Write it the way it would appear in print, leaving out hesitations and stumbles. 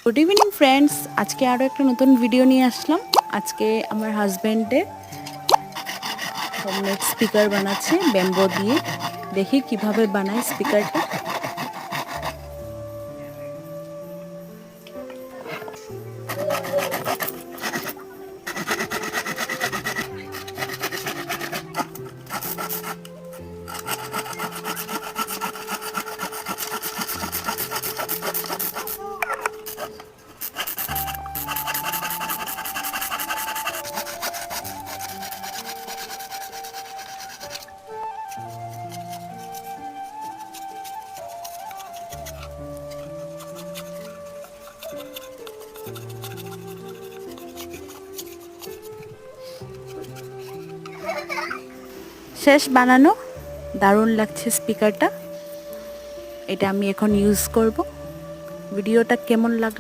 Good evening friends, আজকে আরও একটা নতুন ভিডিও নিয়ে আসলাম। আজকে আমার হাজব্যান্ডের হোমমেড স্পিকার বানাচ্ছে ব্যাম্বো দিয়ে। দেখি কিভাবে বানায় স্পিকারটা। শেষ বানানো, দারুণ লাগছে স্পিকারটা। এটা আমি এখন ইউজ করব। ভিডিওটা কেমন লাগলো